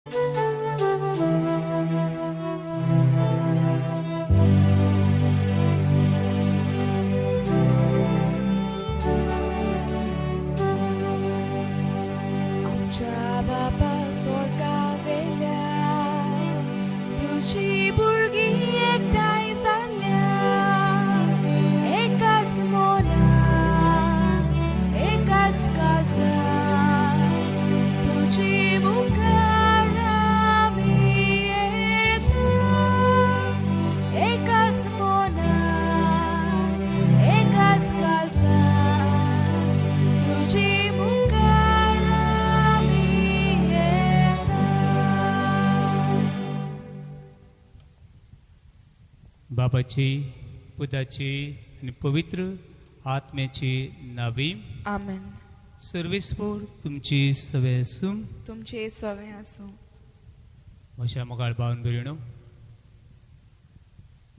आमच्या बापा स्वर्गावेल्या तुझी भुरगीं एकठांय जाल्या एकाच मोनान एकाच काळजान तुझी मुखार आमी येता एकाच मोनान एकाच काळजान तुझी मुखार आमी येता. बाबाची पुताची आणि पवित्र आत्म्याची नावी आमेन. सर्वेस्पोर तुमची सवय आसूं. तुमचे सवय आसूं. म्हज्या मोगाळ भावन भयणो,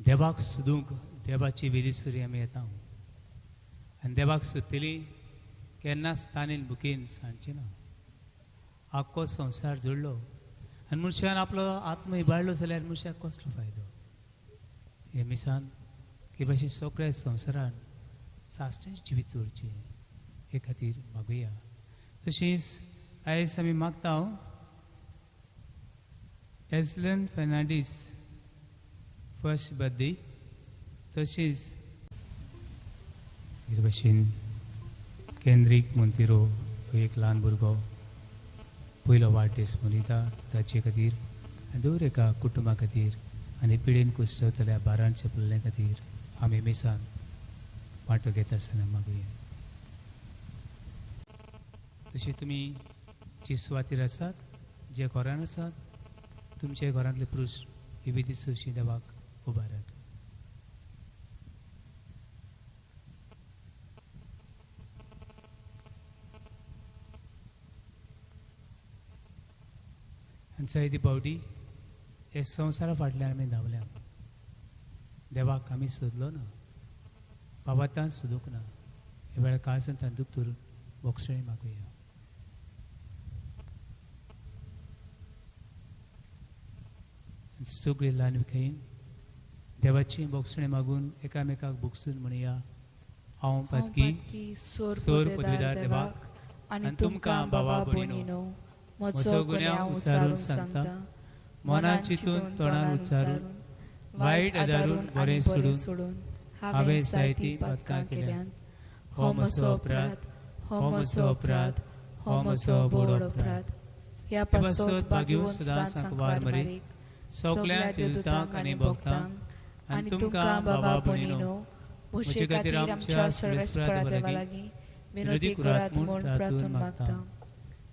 देवाक सोदूंक देवाची वेदीसरी आमी येता आनी देवाक सोदतली केन्नाच ताणेन बुकेन सांडचें ना. आख्खो संवसार जोडलो आनी मनशान आपलो आत्म इबाडलो जाल्यार मनशाक कसलो फायदो. हे मिसान हे भाशेन सगळ्या संवसारान साश्टींच जिवीत उरचें हे खातीर मागुया. तशेंच आयज आमी मागता एझलन फेर्नांडीस फर्स्ट बर्थडे. तशेंच हे भाशेन केंद्रीक मोंतेरो एक ल्हान भुरगो पयलो वाडदीस मनयता ताचे खातीर आनी दर एका कुटुंबा खातीर आनी पिडेन कुसतल्या बारान चेपलेल्या खातीर आमी मिसान वांटो घेता आसतना मागुया. तशें तुमी जी सुवातेर आसात, जे घरान आसात, तुमचे घरांतले पुरुश ही विधी सुशी देवाक उबारात. आनी जायती पावटी हे संवसारा फाटल्यान आमी धांवल्या. देवाक आमी सोदलो ना, बाबातान सोदूंक ना. हे वेळार काळजांत दुख धरून बोक्षणी मागुया. सगळी ल्हान विखयीन देवाची बोक्षणी मागून एकामेकाक बोगसून म्हणया, हांव पातकी सोर पदवीदार देवाक आनी तुमकां बाबा भयणीनो म्हजो गुन्यांव उच्चारून सांगता. मनान चिंतून तोंडान उच्चारून वायट आदारून बरें सोडून हांवें जायतीं पातकां केल्यात. हो म्हजो अपराध, हो म्हजो अपराध, हो म्हजो बोड अपराध. ह्या पासत भाग्यो सदांच वार मरे सगळ्या देवतांक आनी भक्तांक आनी तुमकां बाबा भयणीनो म्हजे खातीर आमच्या सर्वेस्परा देवा लागीं विनोदी करात म्हूण प्रार्थना मागता.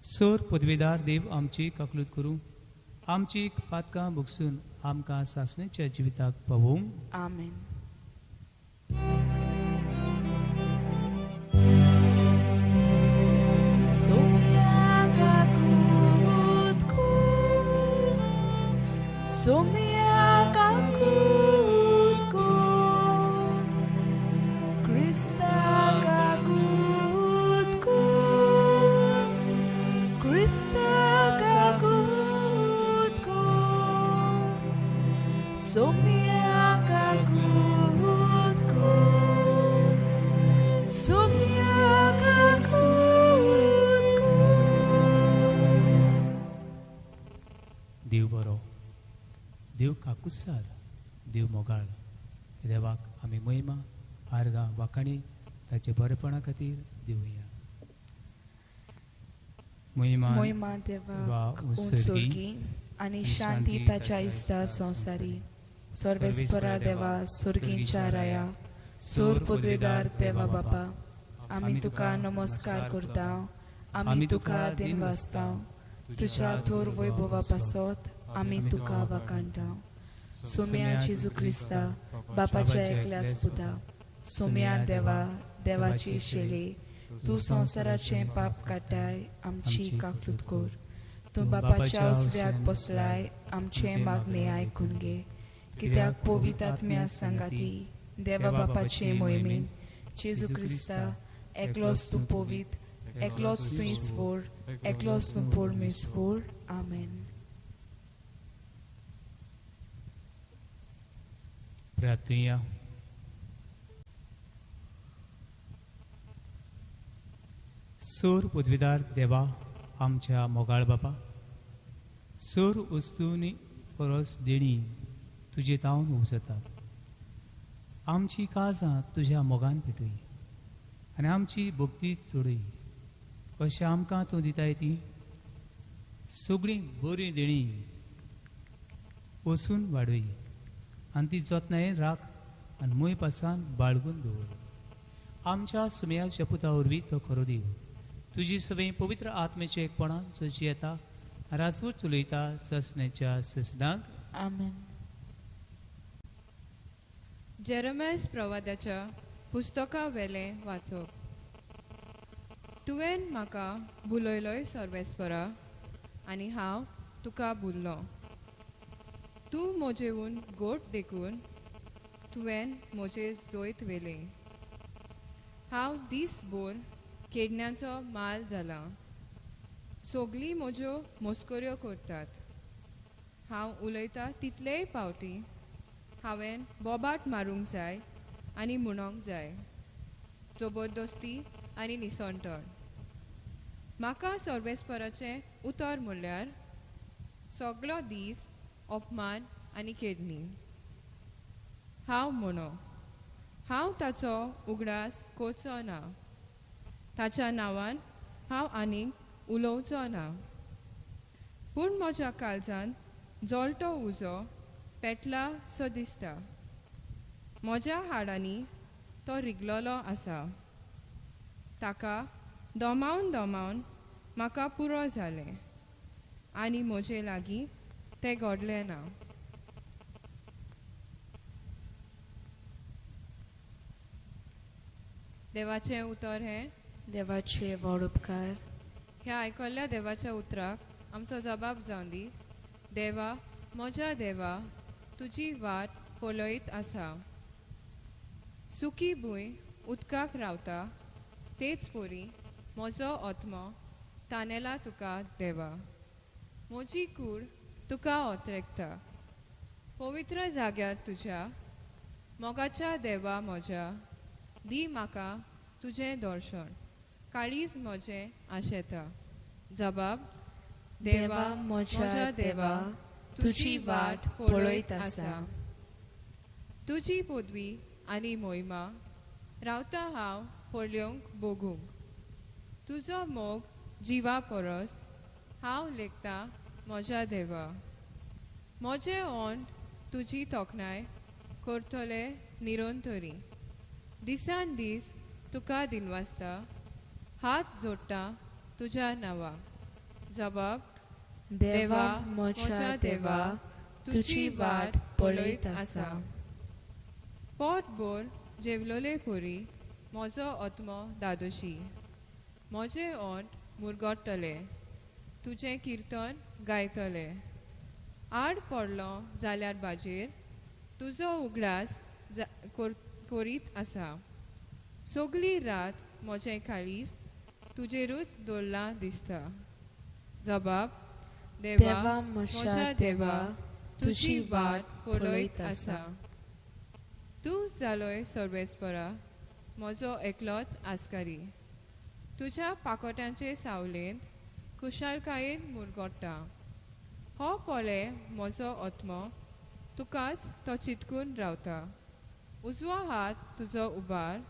सोर पदवीदार देव आमची काकलूत करूं, आमची पातकां भोगसून आमकां सासणेच्या जिविताक पावूं. आमेन. Somia kakutku, Krista kakutku, Krista kakutku, Somia kakutku, Somia kakutku. देव बरो, देव काकुसार, देव मोगाळ. देवाक आमी महिमा आर्गां वाखाणी ताचे बरेपणा खातीर दिवया. महिमा देवा उंचुर्गी आनी शांती ताच्या इश्टा संवसारी. सर्वेस्परा देवा सुर्गींच्या राया, सोर पदवीदार देवा बापा, आमी तुका नमस्कार करता. आमी तुका दिनवासता. तुज्या थोर वैभवा पासत आमी तुका वाखाणटा. सोम्या जेजू क्रिस्ता बापाच्या एकल्याच पुता, सोम्या देवा देवाची शेळे, तूं संवसाराचें पाप काटाय आमची काकलूत कर. तूं बापाच्या उजव्याक बसलाय आमचें मागणे आयकून घे. कित्याक पवित्र आत्म्या सांगाती देवा बापाचे मोहिमेन जेजू क्रिस्ता एकलोच तूं पवित्र, एकलोच तूं इस्वोर, एकलोच तूं परमेस्वर. आमेन. प्रार्थुया. सोर पदवीदार देवा आमच्या मोगाळ बाबा, सोर वस्तूंनी परस देणी तुजे तावन उजतात. आमची काळजां तुज्या मोगान पेटय आनी आमची भक्ती चोडय. अशें आमकां तूं दिताय ती सगळीं बरी देणी वसून वाडय आनी ती जतनायेन राख आनी मोय पासान बाळगून दवर. आमच्या सुमयाच्या पुता वरवीं तो खरो देव तुजी सगळीं पवित्र आत्मेचे एकपणान जशी येता राजवट चलयता ससण्याच्या ससनाक. आमेन. जेरेमिया प्रवाद्याच्या पुस्तका वेले वाचप. तुवें म्हाका बुलयलोय सर्वेस्परा आनी हांव तुका बुल्लो. तूं म्हजेऊन गोट देखून तुवें म्हजे जोयत वेले. हांव दिसभर केडण्याचो माल जाला. सगळीं म्हज्यो मस्कऱ्यो करतात. हांव उलयतां तितलेय पावटी हांवें बोबाट मारूंक जाय आनी म्हणोंक जाय जबरदस्ती आनी निसंतळ. म्हाका सर्वेस्पराचें उतर म्हणल्यार सगळो दीस अपमान आनी केडणी. हांव म्हणो हांव ताचो उगडास करचो ना. ताच्या नांवान हांव आनीक उलोवचो ना. पूण म्हज्या काळजान जळटो उजो पेटला सो दिसता. म्हज्या हाडांनी तो रिगलोलो आसा. ताका दोमावन दोमावन म्हाका पुरो जालें आनी म्हजे लागीं तें घडलें ना. देवाचें उतर हें. देवाचे व्हड उपकार. ह्या आयकल्ल्या देवाच्या उतराक आमचो जबाब जावन दी. देवा म्हज्या देवा तुजी वाट पळयत आसा. सुकी भूंय उदकाक रावता तेच परी म्हजो आत्मो तानेला तुका देवा. म्हजी कूड तुका ओतरेकता. पवित्र जाग्यार तुज्या मोगाच्या देवा म्हज्या दी म्हाका तुजें दर्शन. काळीज म्हजें आशेता. जबाब. देवा म्हज्या देवा तुजी वाट पळयत आसा. तुजी पदवी आनी मोहिमा रावता हांव पळयोंक बोगूंक. तुजो मोग जिवा परस हांव लेखता म्हज्या देवा. म्हजें ओंठ तुजी तोखणाय करतले निरंतरी. दिसान दीस तुका दिनवासता हात जोडटा तुज्या नांवा. जबाब. देवा म्हज्या देवा तुजी वाट पळयत आसा. पोटभर जेवलोले परी म्हजो आत्मो दादोशी. म्हजे ओंठ मुरगोडटले तुजें किर्तन गायतले. आड पडलो जाल्यार बाजेर तुजो उगडास करीत आसा. सगळी रात म्हजें काळीज तुजेरूच दवरलां दिसता. जबाब. देवा म्हज्या देवा तुजी वाट पळयत आसा. तूं जालोय सर्वेस्परा म्हजो एकलोच आस्कारी. तुज्या पाकोट्यांचे सावलेंत कुशालकायेन मुरगोडटा. हो पोळे म्हजो आत्मो तुकाच तो चितकून रावता. उजवो हात तुजो उबार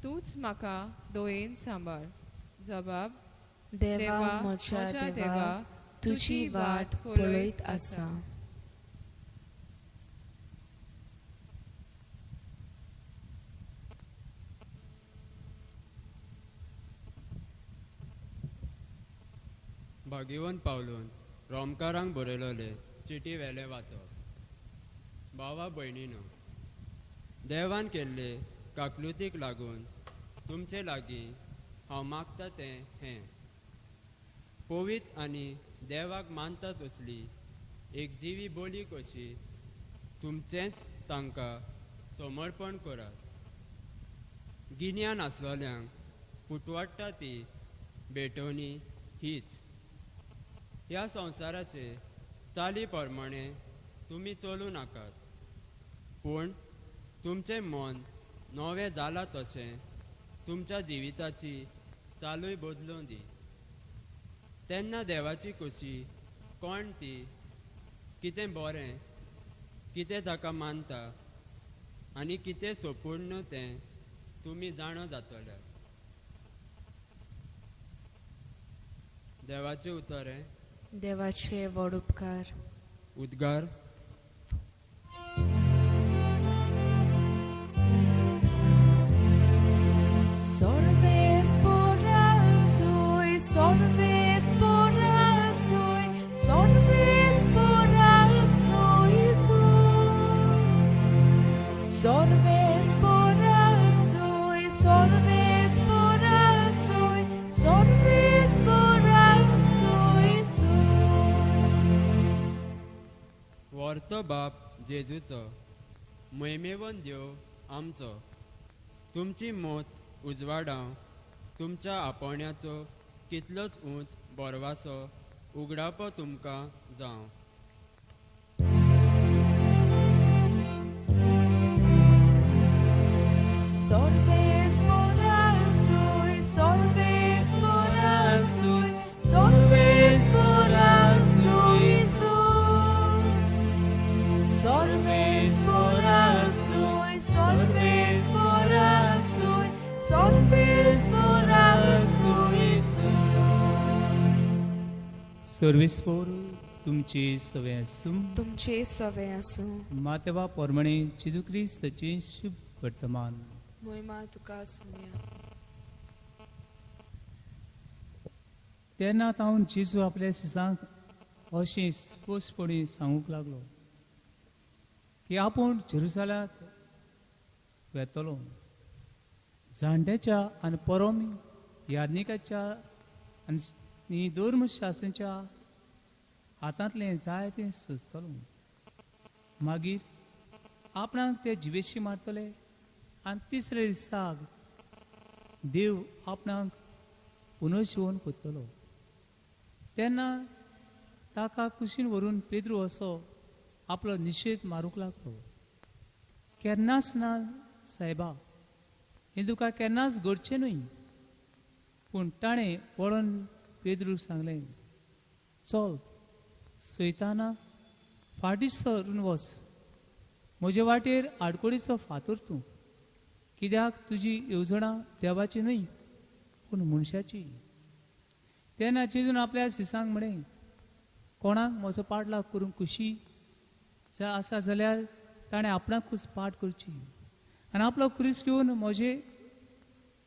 तूंच म्हाका दोयेन सांबाळ. जबाब. देवा म्हज्या देवा तुजी वाट पळयत आसा. भाग्यवंत पावलून रोमकारांक बरयलोले चिटी वेले वाचप. भावा भयणीनो, देवान केल्ले काकलुतीक लागून तुमचे लागीं हांव मागता तें हें. पवित्र आनी देवाक मानता तसली एक जिवी बोली कशी तुमचेंच तांकां समर्पण करात. गिन्यान आसलोल्यांक पुटवाडटा ती भेटवणी हीच. ह्या संवसाराचे चाली प्रमाणे तुमी चलूं नाकात, पूण तुमचें मन नवें जालां तशें तुमच्या जिविताची चालूय बदलूं दी. तेन्ना देवाची खोशी कोण ती, कितें बरें, कितें ताका मानता आनी कितें सोपूर्ण तें तुमी जाणो जातले. देवाचे उतरें. देवाचे व्हड उपकार. उद्गार. Sorves porak soy, sorves porak soy, sorves porak soy, sorves porak soy, sorves porak soy, sorves porak soy. वर्तो बाप जेजूचो, मैमेवन देव आमचो, तुमची मोत उजवाडाव, तुमच्या आपोण्याचो कितलोच उंच बोरवासो उगडापो तुमकां जावं. Sorves porak soy, sorves porak soy, sorves porak soy, sorves porak soy, sorves porak soy, sorves porak soy. सर्वेस्पोर तुमचे सवे आसूं. तुमचे सवे आसूं. मातेवा पोरमणे जेजू क्रिस्ताचे शुभ वर्तमान. महिमा तुका सुमया. तेन्ना हांव जेजू आपल्या शिसांक अशें स्पश्टपणे सांगूंक लागलो की आपूण जेरुसलामांत वेतलो. जाणट्याच्या आनी परम याज्ञिकाच्या आनी धर्मशास्त्राच्या हातांतलें जाय तें सोंसतलो. मागीर आपणाक ते जिवेशी मारतले आनी तिसऱ्या दिसाक देव आपणाक पुनर्जीवन करतलो. तेन्ना ताका कुशीन व्हरून पेद्रू असो आपलो निशेध मारूंक लागलो. केन्नाच ना सायबा, हें तुका केन्नाच घडचें न्हय. पूण ताणें वळोन पेद्रूक सांगलें, चल सैताना फाटीं सरून वच. म्हजे वाटेर आडकोडीचो फातर तूं, कित्याक तुजी येवजणां देवाची न्हय पूण मनशाची. तेन्ना जेजून आपल्या शिसांक म्हणें, कोणाक म्हजो पाटलाग करूंक खुशी आसा जाल्यार ताणें आपणाकूच पाट करची आनी आपलो क्रूस घेवन म्हजे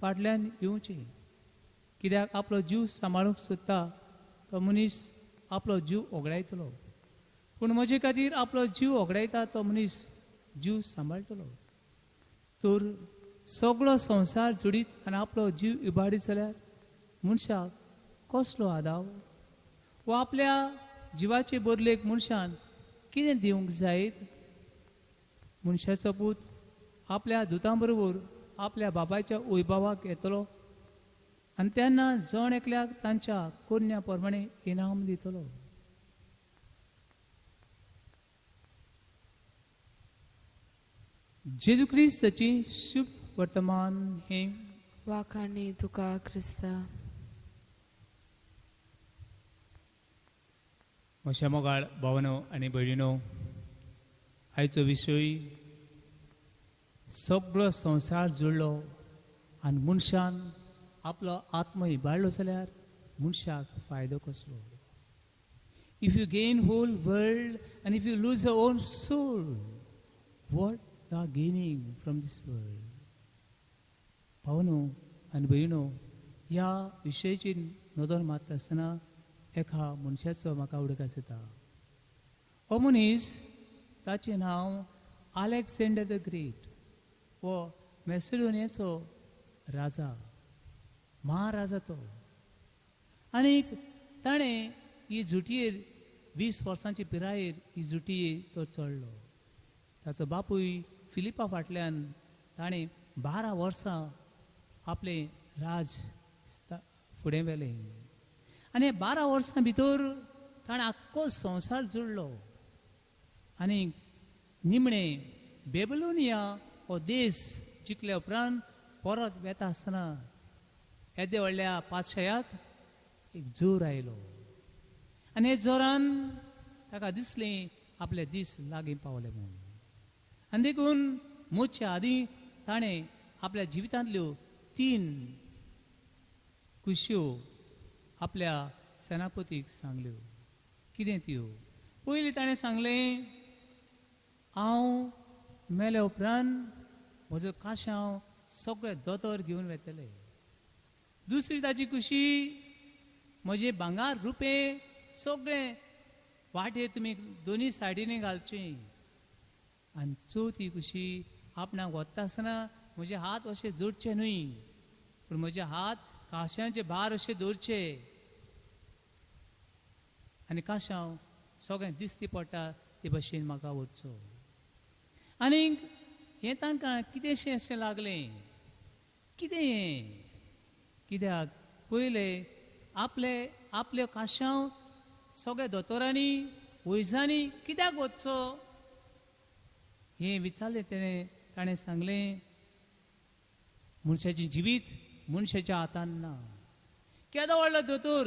फाटल्यान येवचें. कित्याक आपलो जीव सांबाळूंक सोदता तो मनीस आपलो जीव ओगडायतलो, पूण म्हजे खातीर आपलो जीव ओगडायता तो मनीस जीव सांबाळटलो. तर सगळो संवसार जोडीत आनी आपलो जीव इबाडीत जाल्यार मनशाक कसलो आदाव? वो आपल्या जिवाचे बदलेक मनशान कितें दिवंक जायत? मनशाचो पूत आपल्या दुतां बरोबर आपल्या बापायच्या वैभवाक येतलो आनी तेन्ना जण एकल्याक तांच्या कोन्या प्रमाणे इनाम दितलो. जेजू क्रिस्ताची शुभ वर्तमान हे वाखाणी तुका क्रिस्ता. म्हज्या मोगाळ भावनो आनी भयणीनो, आयचो विशय सगळो संवसार जोडलो आनी मनशान आपलो आत्म इबाडलो जाल्यार मनशाक फायदो कसलो? If you gain whole world आनी if you lose your own soul, what you are gaining from this world? भावनो आनी भयणीनो, ह्या विशयाची नदर मारता आसतना एका मनशाचो म्हाका उदकास येता. हो मनीस, ताचें नांव अलेक्झांडर द ग्रेट. वो मॅसिडोनियाचो राजा, महाराजा तो. आनीक ताणें ही जुटयेर 20 वर्सांची पिरायेर ही जुटयेर तो चडलो. ताचो बापूय फिलिपा फाटल्यान ताणें 12 वर्सां आपलें राज फुडें व्हेलें. आनी 12 वर्सां भितर ताणें आख्खो संवसार जोडलो. आनी निमणें बेबिलोनिया हो दीस जिखले उपरांत परत वेता आसतना येदे व्हडल्या पातशायाक एक जोर आयलो आनी हे जोरान ताका दिसलें आपले दीस लागीं पावले म्हणून आनी देखून मोडच्या आदीं ताणें आपल्या जिवितांतल्यो 3 खुशयो आपल्या सेनापतीक सांगल्यो. कितें त्यो? पयलीं ताणें सांगलें हांव मेले उपरांत म्हजो काशांव सगळे दोतोर घेवन वेतले. दुसरी ताची खुशी म्हजे भांगार रुपे सगळे वाटेर तुमी दोनी सायडीनी घालचे. आनी चवथी खुशी आपणाक वता आसतना म्हजे हात अशे जोडचे न्हय पूण म्हजे हात काशांचे भार अशे दवरचे आनी काशांव सगळें दिसती पडटा ते भशेन म्हाका वचचो. आनीक हें तांकां कितेंशें अशें लागलें. कितें हें? कित्याक पयले आपले काशांव सगळे दोतोरांनी वैजांनी कित्याक वचचो हें विचारलें ताणें सांगलें मनशाचें जिवीत मनशाच्या हातांत ना. केदो व्हडलो दोतोर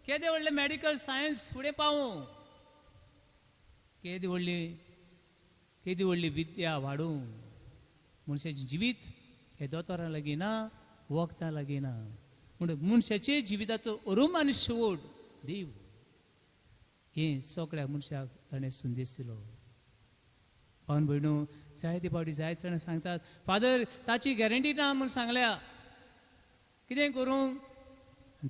केदे व्हडले मेडिकल सायन्स फुडें पावूं केदी व्हडली विद्या वाडूं मनशाचें जिवीत हे दोतोरां लागीं ना वखदां लागीं ना. म्हणून मनशाचे जिविताचो अरूम आनी शेवट देव हें सगळ्या मनशाक ताणें संदेश दिलो. पावन भयणू जायते फावटी जायते जाणां सांगतात फादर ताची गॅरंटी ना म्हूण सांगल्या कितें करूं.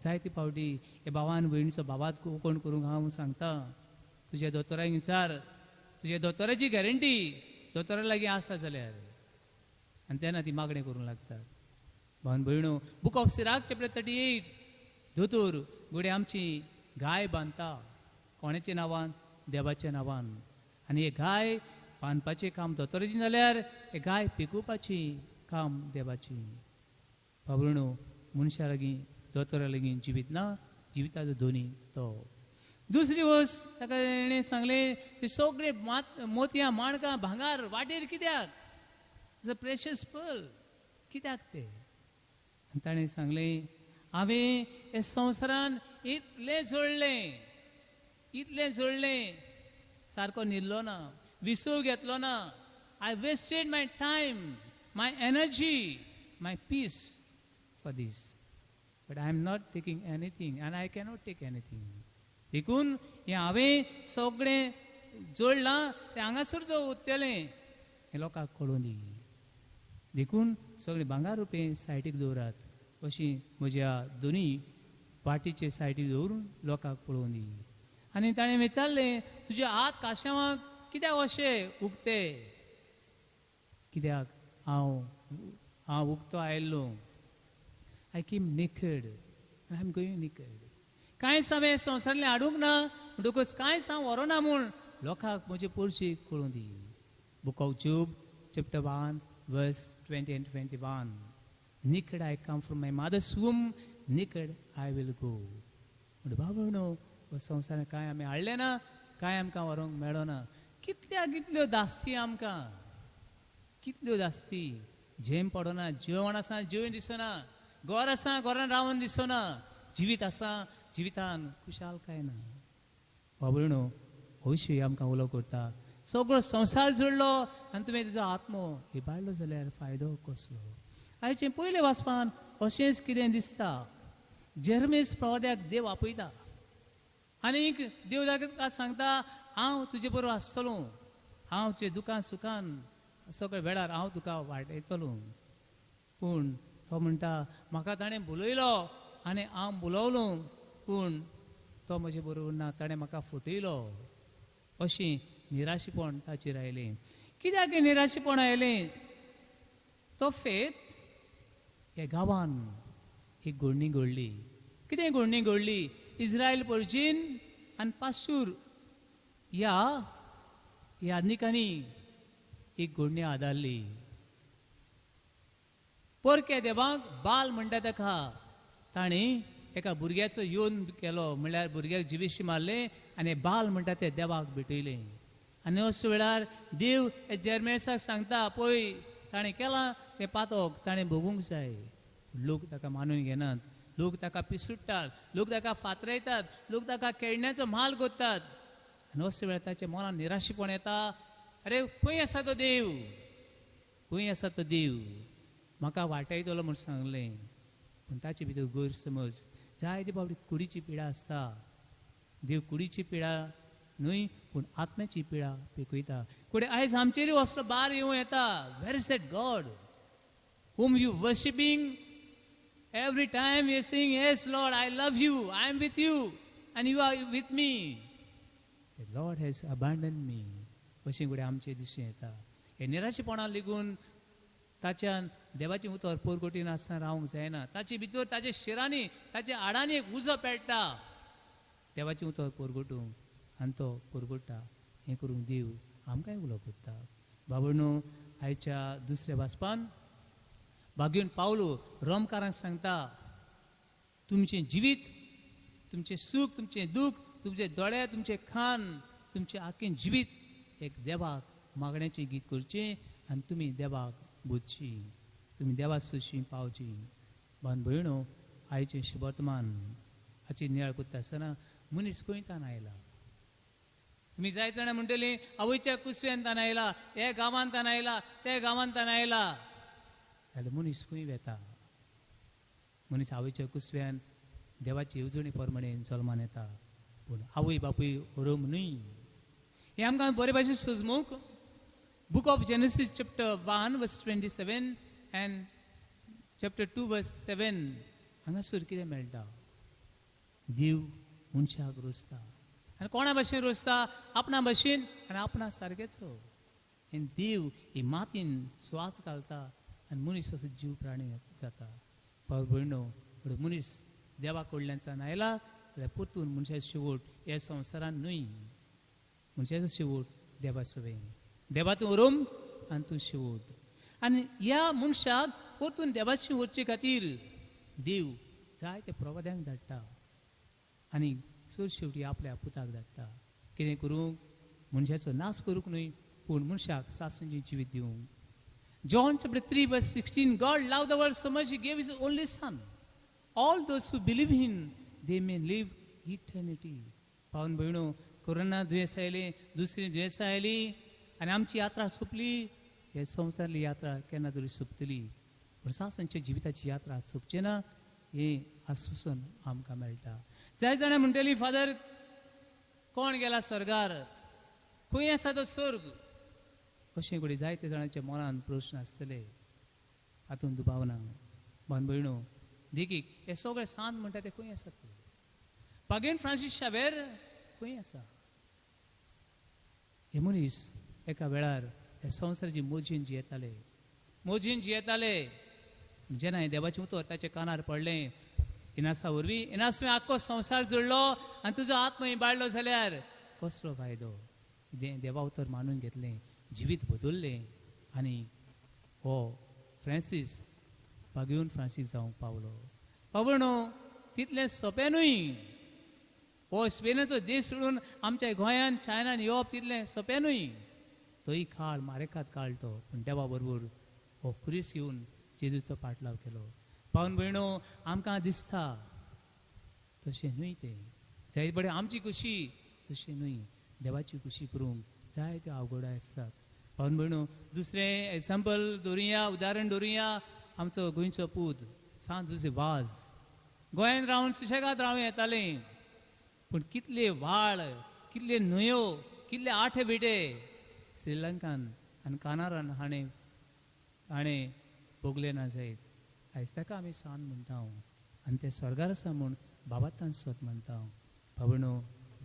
जायते फावटी हे भावान भयणीचो भावात कोण करूंक हांव सांगता तुज्या दोतोराक विचार तुज्या दोतोराची गॅरंटी दोतोरा लागीं आसा जाल्यार आनी तेन्ना ती मागणी करूंक लागतात. भावन भयणू बूक ऑफ सिराक चॅप्टर 38 दोतोर घोडे आमची गाय बांदता कोणाच्या नांवान देवाच्या नांवान आनी हे गाय बांदपाचें काम दोतोराचें जाल्यार हे गाय पिकोवपाची काम देवाची. भावणू मनशा लागीं दोतोरा लागीं जिवीत ना जिविताचो धोनी तो. दुसरी वस्त ताका ताणें सांगलें ते सगळे मोतयां माणकां भांगार वाटेर कित्याक प्रेशियस पर्ल कित्याक ते. आनी ताणें सांगलें हांवें हे संवसारान इतलें जोडलें सारको न्हिदलो ना विसव घेतलो ना. I wasted my time my energy my peace for these but I am not taking anything and I cannot take anything. देखून हें हांवें सगळें जोडलां तें हांगासर उरतलें हें लोकांक कळून दी. देखून सगळें भांगार रुपे सायडीक दवरात अशी म्हज्या दोनी वाटेचे सायडीक दवरून लोकांक पळोवन दी. आनी ताणें विचारलें तुजे हात काशावांक कित्याक अशें उगते. कित्याक हांव उगतो आयिल्लो I came naked I am going naked. कांयच हांवें संवसारांतलें हाडूंक ना म्हणटकूच कांयच हांव व्हरोना म्हूण लोकांक म्हजे पोरची कळून दी. Book of Job chapter 1 verse 20 and 21 naked I come from my mother's womb naked I will go. म्हणून बाबा संवसारांत कांय आमी हाडलें ना कांय आमकां व्हरोंक मेळना. कितल्यो दास्ती आमकां कितल्यो दास्ती जेम पडना जेवण आसा जेवण दिसना घर आसा घरान रावन दिसना जिवीत आसा जिवितान खुशालकाय ना. बाबळणो हयशी आमकां उलो करता सगळो संवसार जोडलो आनी तुवें तुजो आत्मो इबाडलो जाल्यार फायदो कसलो. आयचे पयले वाचपान अशेंच कितें दिसता. जेरमेस प्रवाद्याक देव आपयता आनीक देव ताका सांगता हांव तुजे बरोबर आसतलो हांव तुजे दुखान सुखान सगळे वेळार हांव तुका वाटयतलो. पूण तो म्हणटा म्हाका ताणें बुलयलो आनी हांव बुलोवलो पूण तो म्हजे बरोबर ना ताणें म्हाका फटयलो. अशी निराशीपण ताचेर आयलें. कित्याक हें निराशीपण आयलें. तो फेत हे गांवान एक घोडणी घडली. कितें घोडणी घडली. इस्रायल पर्जीन आनी पाशूर ह्या आदनिकांनी एक घोडणी आदारली. पोरके देवाक बाल म्हणटा ताका ताणें एका भुरग्याचो योन केलो म्हणल्यार भुरग्याक जिवेशी मारलें आनी बाल म्हणटा ते देवाक भेटयलें आनी असो वेळार देव जेरमेसाक सांगता पळय ताणें केलां तें पातोक ताणें भोगूंक जाय. लोक ताका मानून घेनात, लोक ताका पिसुट्टात, लोक ताका फातरायतात, लोक ताका खेळण्याचो माल कोत्तात. आनी असो वेळार ताच्या मनान निराशीपण येता. अरे खंय आसा तो देव, खंय आसा तो देव, म्हाका वाटायतलो म्हूण सांगलें. पूण ताचे भितर गैरसमज जायते बाबडी कुडीची पिडा आसता. देव कुडीची पिडा न्हय पूण आत्म्याची पिडा पिकयता. कुडे आयज आमचेरूय असलो बार येवं येता. Where is that God whom you worshiping? Every time you are saying, yes Lord, I love you, I am with you and you are with me. The Lord has abandoned me. अशें कुडे आमचे दिसून येता. हे निराशेपणाक लागून ताच्यान देवाची उतर पोरगोटी नासतना रावंक जायना. ताचे भितर ताच्या शिरांनी ताच्या आडांनी एक उजो पेट्टा देवाची उतर पोरगोटूंक आनी तो पोरगोट्टा. हें करूंक देव आमकांय उलो कोत्ता. बाबडनो आयच्या दुसऱ्या वाचपान भाग्यून पावलो रोमकारांक सांगता तुमचें जिवीत, तुमचें सूख, तुमचें दूख, तुमचे दोळे, तुमचें खान, तुमचें आख्खें जिवीत एक देवाक मागण्याचें गीत करचें आनी तुमी देवाक बुजची, तुमी देवा सुशी पावची. बांद भयणो आयचें शुभवर्तमान हाची नियाळ कोत्ता आसतना मनीस खंयच्यान आयला. तुमी जायत जाणां म्हणटलीं आवयच्या कुसव्यान तान आयला, हे गांवांत तान आयला, ते गांवांत तान आयला. जाल्यार मनीस खंय वेता. मनीस आवयच्या कुसव्यान देवाची येवजणी प्रमाणे जल्मान येता. पूण आवय बापूय ओरोम न्हय. हे आमकां बरे भाशेन सजमूक बूक ऑफ जेनेसीस चॅप्टर 1 वर्स 27 एंड चॅप्टर 2 वर्स 7 हांगासर कितें मेळटा. देव मनशाक रोसता आनी कोणा भाशेन रोसता, आपणा भाशेन आनी आपणा सारकेचो. आनी देव ही मातीन स्वास घालता आनी मनीस असो जीव प्राणी जाता. पावल भयणो मनीस देवा कडल्यान आयला जाल्यार परतून मनशाचो शेवट हे संवसारान न्हय. मनशाचो शेवट देवा सवें, देवा तूं ओरोम आनी तूं शेवट. आनी ह्या मनशाक परतून देवाची वरचे खातीर देव जायते प्रवाद्यांक धाडटा आनी चड शेवटी आपल्या पुताक धाडटा. कितें करूंक? मनशाचो नाश करूंक न्हय पूण मनशाक सासणेचें जिवीत दिवंक. John chapter 3 verse 16, God loved the world so much he gave his only son. All those who believe in him, they may live eternity. पावन भयणो कोरोना दुयेंस आयलें, दुसरी दुयेंसां आयलीं आनी आमची यात्रा सोंपली. हे संवसारली यात्रा केन्ना तरी सोंपतली. पूण सासणच्या जिविताची यात्रा सोंपची ना हें आश्वासन आमकां मेळटा. जाय जाणां म्हणटलीं फादर कोण गेला स्वर्गार, खंय आसा तो स्वर्ग, अशें कडेन जायते जाणांच्या मनान प्रश्न आसतले. हातूंत दुबाव ना. बांद भयणो देखीक हे सगळे सांत म्हणटा ते खंय आसात. पागेन फ्रांसीस शावेर खंय आसा. हे मनीस एका वेळार हे संवसाराची मोजीन जियेताले, मोजीन जियेताले. जेन्ना हे देवाचें उतर ताच्या कानार पडलें, इनासा वरवीं इनासवें आख्खो संवसार जोडलो आनी तुजो आत्मा इबाडलो जाल्यार कसलो फायदो. देवा उतर मानून घेतलें, जिवीत बदललें आनी हो फ्रांसीस पागेवन फ्रांसीस जावंक पावलो. पावणो तितलें सोंपें न्हय. हो स्पेनाचो देश सोडून आमच्या गोंयांत चायनान येवप तितलें सोंपें न्हय. तोय काळ मारेकात काळ तो. पूण देवा बरोबर हो खुरीस येवन जेजूचो पाटलाव केलो. पावन भयणो आमकां दिसता तशें न्हय तें. जायते बडें आमची खुशी तशी न्हय. देवाची खुशी करूंक जायत्यो अवघडाय आसतात. पावन भयणो दुसरें एग्जाम्पल दवरुया, उदाहरण दवरुया. आमचो गोंयचो पूत सांत जोसेफ वाझ गोंयांत रावन सुशेगाद रावूं येतालें. पूण कितले व्हाळ, कितले न्हंयो, कितले आठे बिटे श्रीलंकान आनी कानारान हाणें भोगले ना जायत. आयज ताका आमी सांत म्हणटा आनी ते स्वर्गार आसा म्हूण बाबातान स्वत म्हणटा. पावणो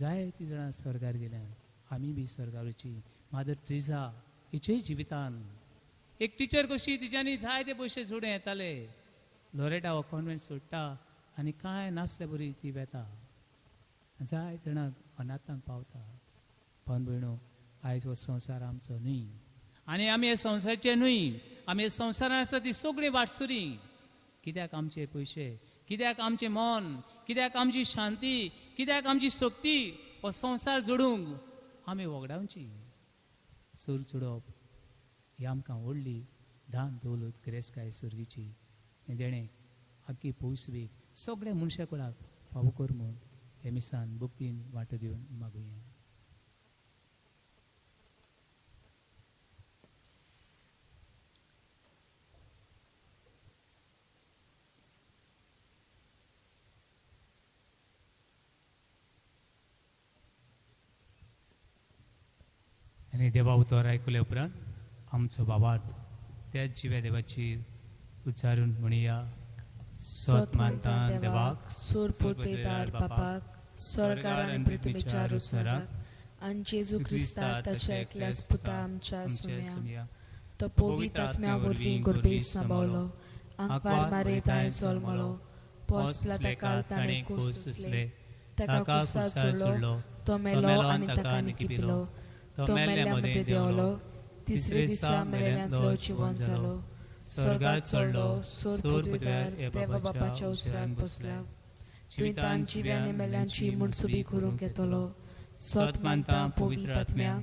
जायतीं जाणां स्वर्गार गेल्यात, आमी बी स्वर्गार वची. मादर ट्रिजा हिचेय जिवितान एक टिचर कशी तिच्यांनी जायते पयशे जोडूं येताले. लोरेटा हो कॉन्वेंट सोडटा आनी कांय नासले बरी ती वेता. जाय जाणांक अनाथांक पावता. पावन भयणो आयज हो संवसार आमचो न्हय आनी आमी हे संवसाराचे न्हय. आमी हे संवसारान आसा ती सगळीं वाटसुरी. कित्याक आमचे पयशे, कित्याक आमचें मन, कित्याक आमची शांती, कित्याक आमची शक्ती हो संवसार जोडूंक आमी वगडावची. सूर चडप ही आमकां व्हडली धान दौलत गिरेस्ताय सुर्गीची हें देणें आख्खी पौसवेक सगळ्या मनशा कुळाक फावो कर म्हूण हे मिसान भक्तीन वांटो दिवन मागुया. आनी देवा उतर आयकले उपरांत आमचो बाबात त्याच जिव्या देवाची उच्चारून म्हणया. सोत मानता देवाक सूर पुतवेदार बापाक स्वर्गार आनी पृथ्वीच्या रुसराक आनी जेजू क्रिस्ता ताच्या एकल्याच पुता आमच्या सुम्या तो पवित्र आत्म्या वरवीं गुरबेज सांबाळलो आंकवार मारे ताय सोलमलो पोसला ताका ताणें कोस सुसले ताका कुसार सोडलो तो मेलो आनी ताका निकिपिलो तो मेल्ल्या मदें देंवलो तिसरे दिसा मेल्यांतलो जिवंत जालो स्वर्गात चडलो सूर पुतवेदार देवा बापाच्या उसराक बसला जिवितांत जिव्यांनी मेल्यांची मुडसुबी करूंक येतलो सोत मानता पवित्र आत्म्या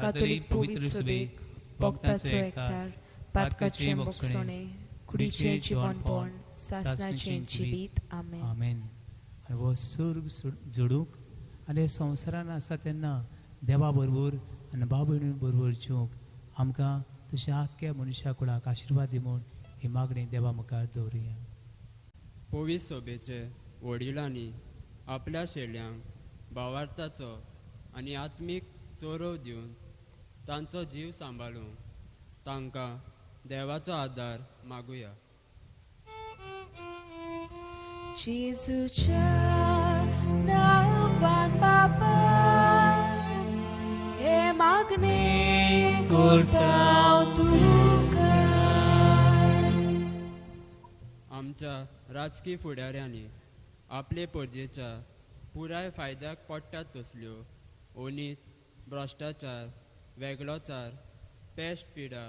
कातोलीक पवित्र सभेक भक्तांचो एकठार पातकाचें मोक्षणें कुडीचें जिवनपण सासणाचें जिवीत आमेन. आमेन. आनी हो सूर जोडूंक आनी संवसारान आसा तेन्ना देवा बरोबर आनी भाव भयणी बरोबर जिवंक आमकां तशें आख्ख्या मनशा कुळाक आशिर्वाद दी म्हूण ही मागणी देवा मुखार दवरुया. पवित्र सभेचे वडिलांनी आपल्या शेल्यांक भावार्थाचो आनी आत्मीक चोरव दिवन तांचो जीव सांबाळूंक तांकां देवाचो आदार मागुया. जेजूच्या नांवान बापा हे मागणे करता तुका. आमच्या राजकीय फुडाऱ्यांनी आपले परजेच्या पुराय फायद्याक पडटात तसल्यो अनीत भ्रश्टाचार वेगळोचार पेस्ट पिडा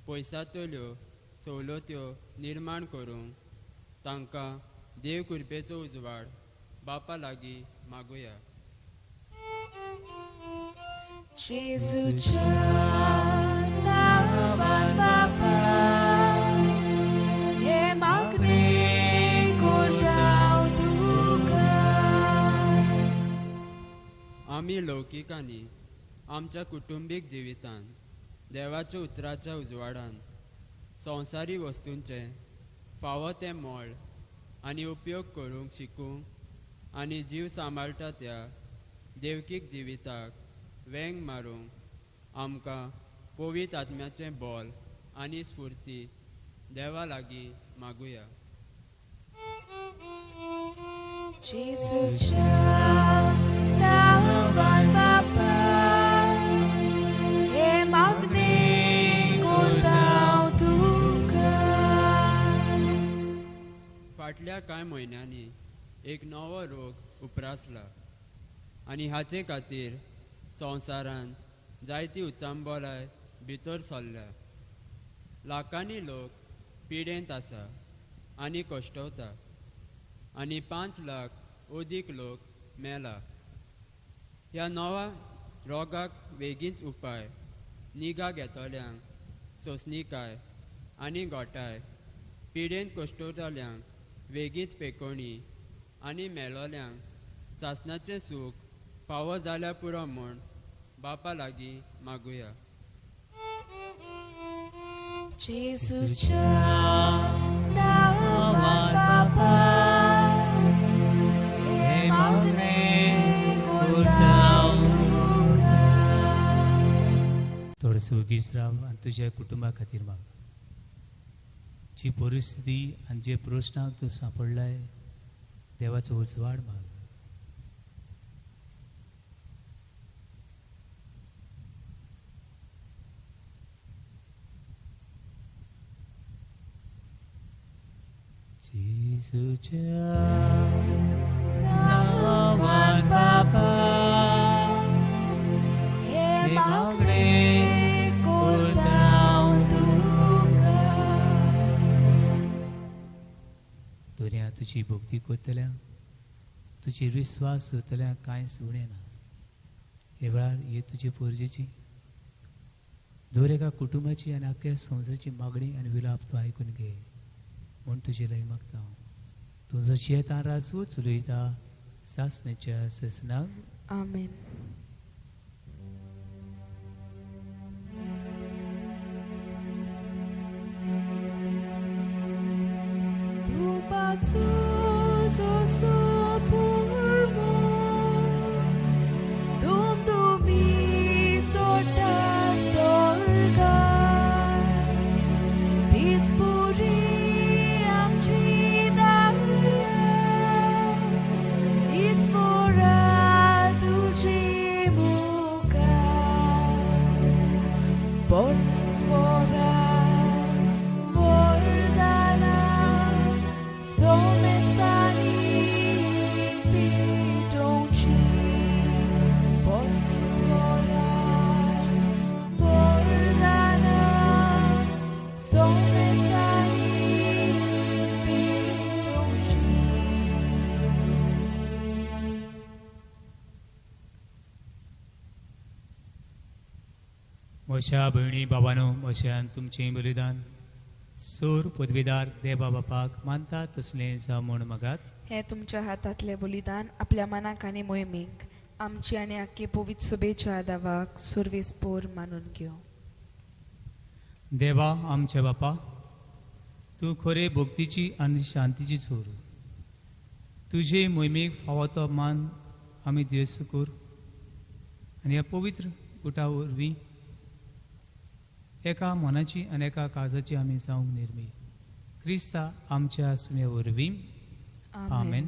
पयसातल्यो सवलत्यो निर्माण करूंक तांकां देव कृपेचो उजवाड बापा लागीं मागुया. जेजूच्या नांवान बापा हे मागणे करता तुका. आमी लौकिकांनी आमच्या कुटुंबीक जिवितांत देवाच्या उतराच्या उजवाडान संवसारी वस्तूंचे फावो तें मोल आनी उपयोग करूंक शिकूंक आनी जीव सांबाळटा त्या देवकीक जिविताक वेंग मारूंक आमकां पवित्र आत्म्याचें बोल आनी स्फूर्ती देवा लागीं मागुया. जेजूच्या नांवान बापा हे मागणे करता तुका. फाटल्या कांय म्हयन्यांनी एक नवो रोग उप्रासला आनी हाचे खातीर संवसारांत जायती उचांबोलाय भितर सरल्या. लाखांनी लोक पिडेंत आसा आनी कश्टवता आनी 5 लाख अदीक लोक मेला. ह्या नव्या रोगाक बेगीनच उपाय निगा घेतल्यांक सोंसणीकाय आनी गोठाय पिडेंत कश्टवताल्यांक बेगीच पेकोवणी आनी मेलोल्यांक सासणाचें सूख फावो जाल्या पुरो म्हूण बापा लागीं मागुया. जेजूच्या नांवान बापा हे मागणे करता तुका. थोडंसं वगीच राव आनी तुज्या कुटुंबा खातीर माग. जी परिस्थिती आनी जे प्रश्नाक तूं सांपडलाय देवाचो उजवाड माग. जेजूच्या नांवान बापा हे मागणे करता तुका. दुनिया तुजी भक्ती करतल्या तुजी विस्वास करतल्या कांयच उणें ना. हे वेळार ही तुजी परजेची दर एका कुटुंबाची आनी आख्या संवसाराची मागणी आनी विलाप तूं आयकून घे म्हूण तुजे लय मागता हांव. तूं जशी येता राजू चलयता सासणेच्या ससनाक आमेन. तुपाचो जसो पुरमो दुमदुमी चोटा स्वर्गार तीच पुरी आमची दाया ईश्वरा तुझे मुखार परमेश्वरा वरदाना सोमेस्तानी पिटोंची परमेश्वरा वरदाना सोमेस्तानी पिटोंची. म्हज्या भयणी बाबानो म्हज्यान तुमचें बलिदान सोर पदवीदार देवा बापाक मानता तसलें जावं म्हूण मागात. हे तुमच्या हातांतले बलिदान आपल्या मनाक आनी मोहिमेक आमची आनी आख्खी पवित्र सभेच्या दावाक सुरवेस्पोर मानून घेव. देवा आमच्या बापा तूं खरे भक्तीची आनी शांतीची चोर. तुजे मोहिमेक फावो तो मान आमी देस कर आनी ह्या पवित्र गुटा वरवीं एका मनाची आनी एका काळजाची आमी जावंक निर्मी क्रिस्ता आमच्या सुम्या वरवीं आमेन.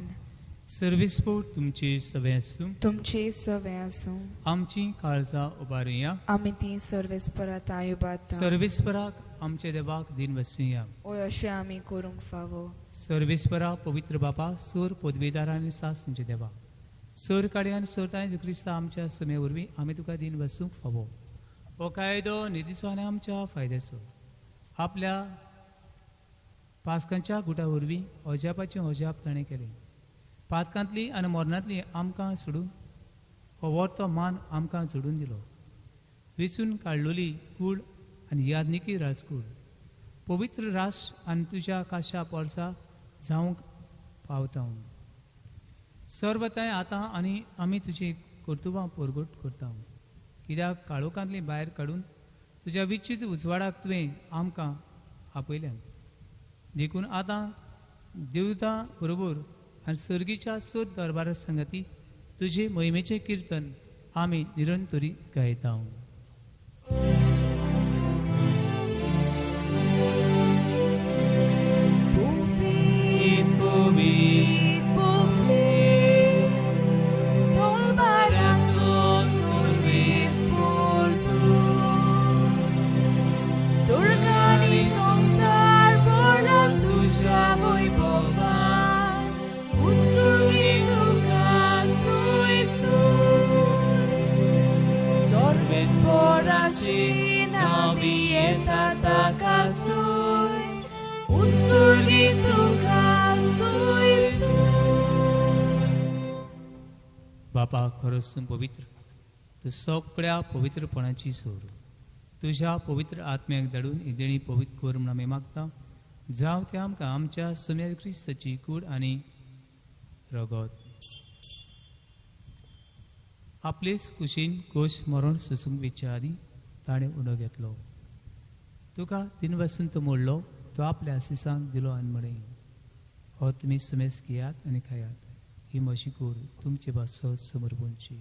सर्वेस्पोर तुमचे सवे आसूं तुमचे सवे आसूं आमची काळजां उबारुया आमी ती सर्वेस्परात आयुबात सर्वेस्पराक आमच्या देवाक दिन वसूया. ओय अशें आमी करूंक फावो. सर्वेस्परा पवित्र बापा सोर पदवीदार आनी सासणेचे देवा सोर काडे आनी सोरताय क्रिस्ता आमच्या सुम्या वरवीं आमी तुका दिन वसूंक फावो. हो कायदो निधीचो आनी आमच्या फायद्याचो आपल्या पासकांच्या गुटा वरवीं अजापाचें अजाप ताणें केलें. पातकांतली आनी मरणांतली आमकां सोडून हो वर्तो मान आमकां जोडून दिलो. वेचून काडलोली कूड आनी यादनिकी राजकूड पवित्र राष्ट्र आनी तुज्या काशा पोरसा जावंक पावता. सर्वताय आतां आनी आमी तुजी कर्तुबां परगट करता. कित्याक काळोखांतली भायर काडून तुज्या विचित उजवाडाक तुवें आमकां आपयल्यान देखून आतां देवता बरोबर आनी सर्गीच्या सोद दरबारा संगती तुजे मोहिमेचें किर्तन आमी निरंतरी गायता. बापा खरोच तूं पवित्र तूं सगळ्या पवित्रपणाची सोर तुज्या पवित्र आत्म्याक धाडून ही देणी पवित्र कर म्हूण आमी मागता. जावं ते आमकां आमच्या सुम्या क्रिस्ताची कूड आनी रगत आपलेच कुशीन कोश मरण सुसूंक विच्या आदी ताणें उडो घेतलो. तुका दिन वसून तो मोडलो तो आपल्या आशिसांक दिलो आनी म्हणे हो तुमी सुमेस घेयात आनी खायात. ही म्हशी कूड तुमचे भासत समर्पणची.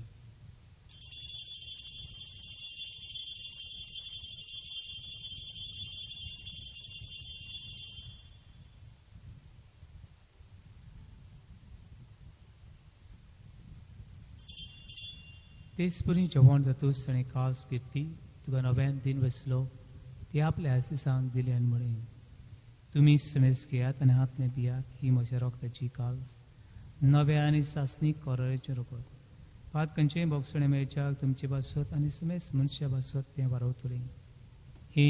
तेच परी जेवण जातूच ताणें कास घेतली तुका नव्यान दिन बसलो ती आपल्या आशिसांक दिली आनी म्हणे तुमी सुमेस घेयात आनी हातने पियात. ही म्हज्या रोगताची काल्स नव्या आनी सासणीक कोराळेचें रोगत. पात खंयचेय भोगसणे मेळच्याक तुमचे भासत आनी सुमेस मनशा भासत तें वारवतलें. ही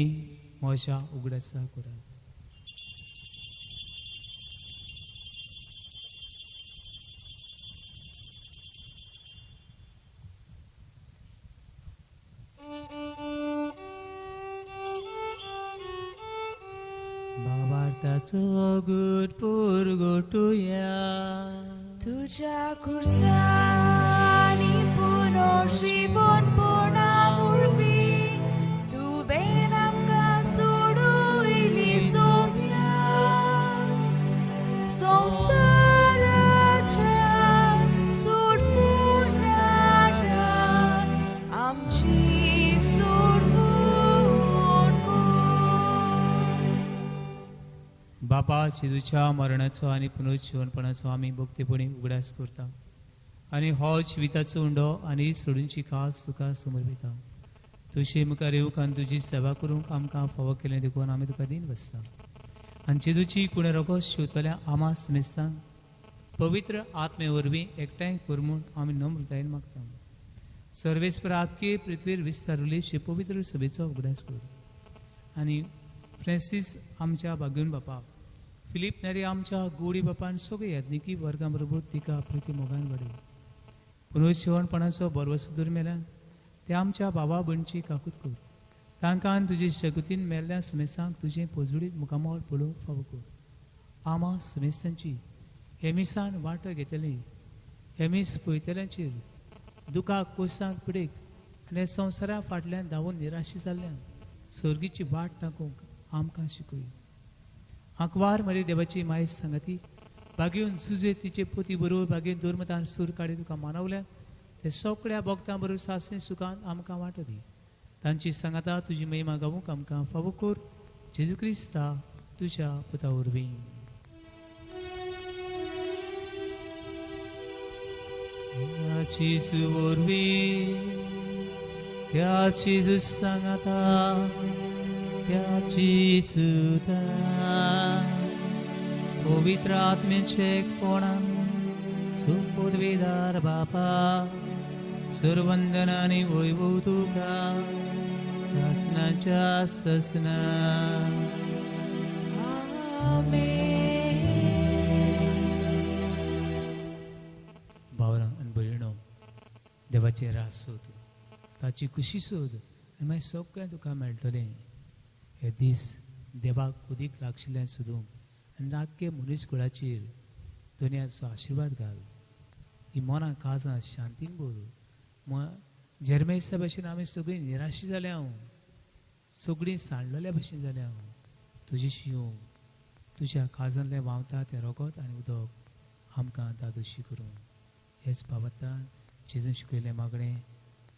म्हज्या उगडासा करात. पापाचो गुट पुरगोटुया तुझ्या खुर्सानी पुनर्जीवन पोना उर्वी तुवें आमकां सोडूयली सोम्या संवसाराच्या सोडवून नाडान आमची सोडवून कर. बापा तुझ्या मरणाचो आनी पुनर्जीवनपणाचो आमी भक्तीपणी उगडास करता आनी हो जिविताचो उंडो आनी सोडूनची खास तुका समर्पिता. तुझे मुखार येवंक आनी तुजी सेवा करूंक आमकां फावो केलें देखून आमी तुका दिन बसता आनी जेदूची कुणे रगत शिवतल्या आमा समेस्तान पवित्र आत्मे वरवीं एकठांय कर म्हूण आमी नम्रतायेन मागता. सर्वेस्पर आख्खे पृथ्वीर विस्तारली शे पवित्र सभेचो उगडास कर आनी फ्रांसीस आमच्या बागून बापा फिलीप नेरी आमच्या गोडी बापान सगळे याज्ञिकी वर्गां बरोबर तिका प्रिती मोगान वाडय. पुनर्जीवनपणाचो बरवो सुदूर मेल्यान ते आमच्या भावा भयणीची काकूत कर. तांकां तुजे शकुतीन मेल्ल्या समेस्तांक तुजें पोजडीत मुखामोल पळोवंक फावो कर. आमा समेस्तांची हेमिसान वांटो घेतली हेमीस पळयतल्यांचेर दुखाक कोसांक पिडेक आनी संवसारा फाटल्यान धांवून निराशी जाल्ल्यान सर्गीची वाट दाखोवंक आमकां शिकय. आंकवार मरे देवाची मायस सांगाती बागेवन सुजे तिचे पोती बरोबर बागेन दोरमतान सूर काडी तुका मानवल्यान ते सगळ्या भक्तां बरोबर सासणे सुखांत आमकां वांटो दी. तांची सांगाता तुजी महिमा गावूंक आमकां फावो कर. जेजू क्रिस्ता तुज्या पुता वरवीं. जेजू वरवीं त्या जेजू सांगाता त्या जेजूता पवित्र आत्मेचे कोणान सुपदवीदार बापा सर्वंदनानी वैभव तुका शासनाच्या ससना. भावरां आनी भयणो देवाचे रास सोद ताची खुशी सोद आनी मागीर सगळें तुका मेळटलें. हे दीस देवाक उदीक लागशिल्लें सोदूंक आनी नाक्के मनीस कुळाचेर दुनियाचो आशिर्वाद घाल. ही मनां काळजां शांतीन भर. जर्मेसा भशेन आमी सगळीं निराशी जाल्या हांव सगळीं सांडलेल्या भशेन जाल्या हांव तुजी शिवूं तुज्या काळजांतलें व्हांवता तें रगत आनी उदक आमकां दादोशी करूं. हेच बाबतान जेजून शिकयलें मागणें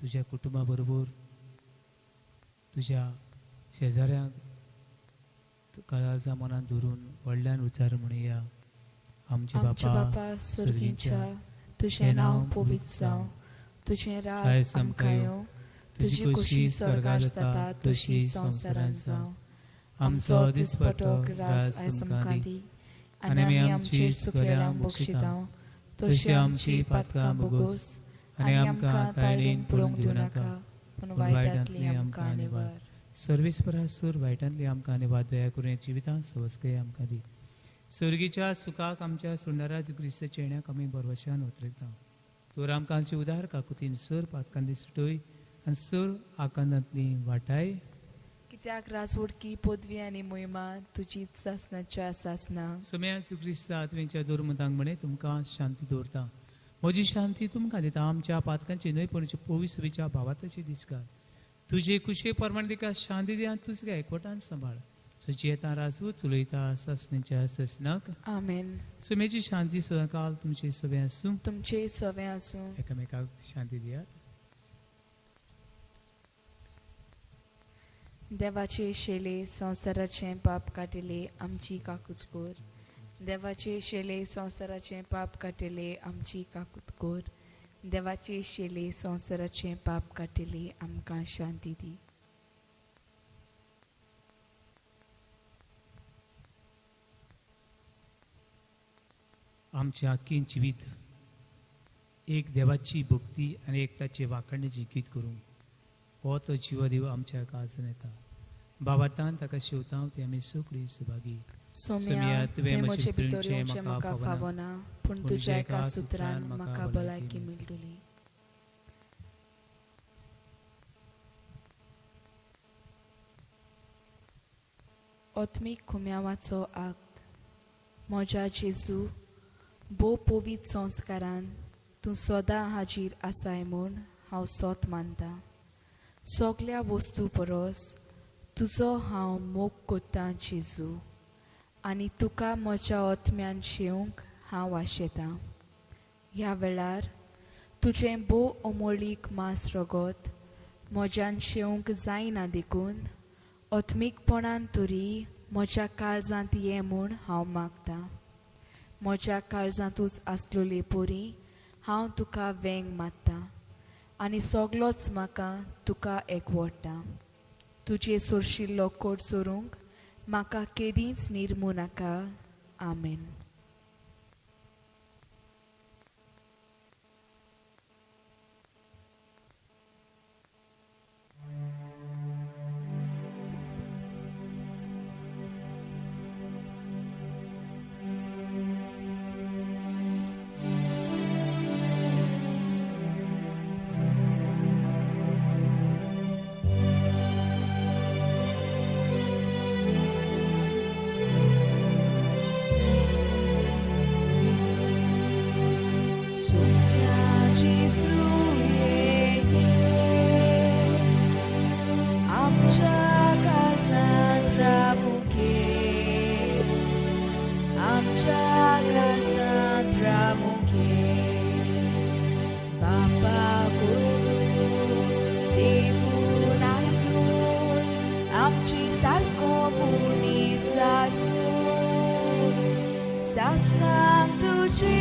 तुज्या कुटुंबा बरोबर तुज्या शेजाऱ्यांक काळजां मनान धरून व्हडल्यान उच्चार म्हणया. आमचे बापा सुर्गीच्या तुझें नांव पवित्र जावं तुझें राज आमकां येवं तुजी खुशी स्वर्गार जाता तशी संवसारांत जावं. आमचो दिसपटो राज आयज आमकां दी आनी आमी आमचेर चुकलेल्यांक बक्षितांव तशी आमची पातकां बोगोस आनी आमकां ताळणेन पडूंक दिवं नाका पूण वायटांतली आमकां निवार. सर्वेस्परा सूर वायटांतली आमकां निवार दया करून जिवितांत सवस्कय आमकां दी. सर्गीच्या सुखाक आमच्या सुंदरा क्रिस्ताच्या येण्याक आमी बरवशान उतरयता. तर आमकां आमची उदार काकुतीन सर पातकांतली सुटय आनी सर आकांतांतली वाटाय. कित्याक राजवडकी पदवी आनी मोहिमा तुजीच सासणाच्या सासना. सुम्या तू क्रिस्ता आत्मेच्या दोरमतांक म्हणे तुमकां शांती दवरता. म्हजी शांती तुमकां दिता. आमच्या पातकांची न्हयपणीच्या पोविसवेच्या भावाताची दिसकार तुजे कुशे प्रमाणे तिका शांती दी आनी तुजल्या एकवटान सांबाळ. सची येता राजवत चलयता सासणेच्या ससनाक. आमेन. सुमेची शांती सदांकाल तुमचे सवे आसूं. तुमचे सवे आसूं. एकामेकाक शांती दियात. देवाचे शेले संवसाराचे पाप काटिले आमची काकूत कोर. देवाचे शेले संवसाराचे पाप काटिले आमची काकूत कोर. देवाचे शेले संवसाराचे पाप काटिले आमकां शांती दी. आमचे आख्खी जिवीत एक देवाची भक्ती आनी एक ताचे वाखणणेची गीत करूंक हो तो जिवदेव आमच्या काळजांत येता. बाबातान ताका शेवता ते आमी सगळीं सुभागी. सोम्या तुवें म्हजे भितर येवचें म्हाका फावना पूण तुज्या एका उतरान म्हाका भलायकी मेळटली. ओत्मीक खुम्यावाचो आक्त. म्हज्या जेजू भोव पवित्र संस्कारान तूं सदां हाजीर आसाय म्हूण हांव सोत मानतां. सगळ्या वस्तू परस तुजो हांव मोग कोत्तां जेजू, आनी तुका म्हज्या आत्म्यान शेवंक हांव आशेतां. ह्या वेळार तुजें भोव अमोलीक मांस रगत म्हज्यान शेवंक जायना देखून आत्मीकपणान तरी म्हज्या काळजांत ये म्हूण हांव मागतां. म्हज्या काळजांतूच आसलोले पोरी हांव तुका वेंग मात्तां आनी सगळोच म्हाका तुका एकवडटा. तुजे सोरशिल्लो कोट सोरूंक म्हाका केदींच निर्मू नाका. आमेन. Sasnang tuji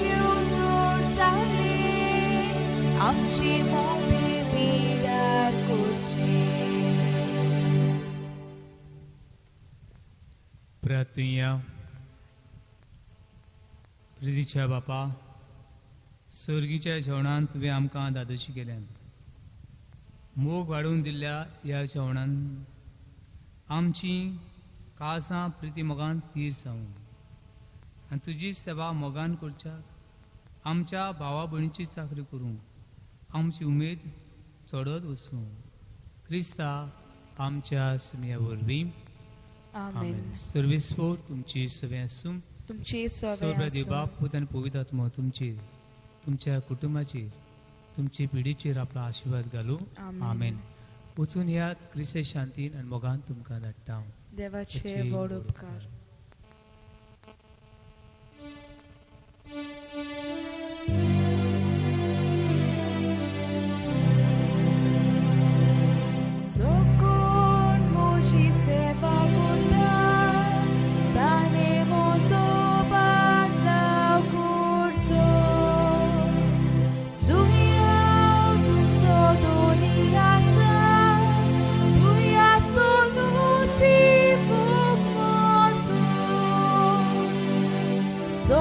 yuzur zali amchi mobi bidar kursi. प्रार्थना. प्रितीच्या बापा, सर्गीच्या जेवणान तुवें आमकां दादोशी केल्यान मोग वाडोवन दिल्ल्या ह्या जेवणान आमची काळजां प्रिती मोगान तीर जावं आनी तुजी सेवा मोगान करच्याक आमच्या भावा भयणीची चाकरी करूंक आमची उमेद चडत वचूं. क्रिस्ता आमच्या सुमया वरवीं. आमेन. सर्वेस्पोर तुमची सगळें आसूं. तुमची सगळ्या देवबाप पूत आनी पवित्र आत्मा तुमचेर, तुमच्या कुटुंबाचेर, तुमचे पिढीचेर आपलो आशिर्वाद घालूं. आमेन. वचून यात क्रिस्ते शांतीन आनी मोगान तुमकां धाडटा. देवाचे व्हड उपकार. जो कोण म्हजी सेवा करता ताणे म्हजो बाटलाव करचो. जुंया तुमचो दोनी आसा थंय आसतो लुसिफर म्हजो. जो